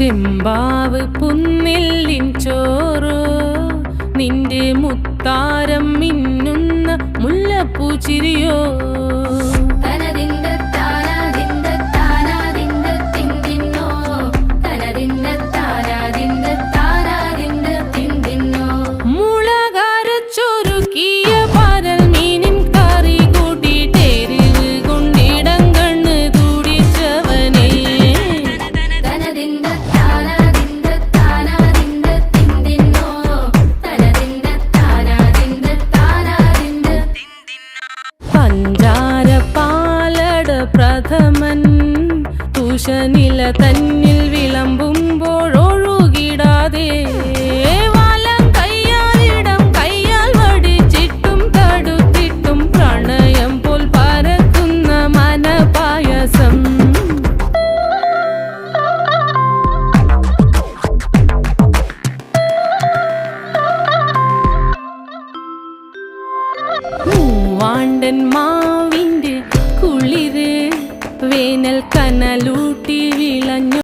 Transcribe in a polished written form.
ചെമ്പാവ് പുന്നെല്ലിൻ ചോറോ നിന്റെ മുത്താരം മിന്നുന്ന മുല്ലപ്പൂച്ചിരിയോ പ്രഥമൻ തുഷനില തന്നിൽ വിളമ്പുമ്പോഴൊഴുകിടാതെ വലം കയ്യാലിടം കയ്യാൽ വടിച്ചിട്ടും തടുത്തിട്ടും പ്രണയം പോൽ പരക്കുന്ന മനപായസം മൂവാണ്ടൻ മാവിൻ്റെ കുളിര് വേനൽ കനലു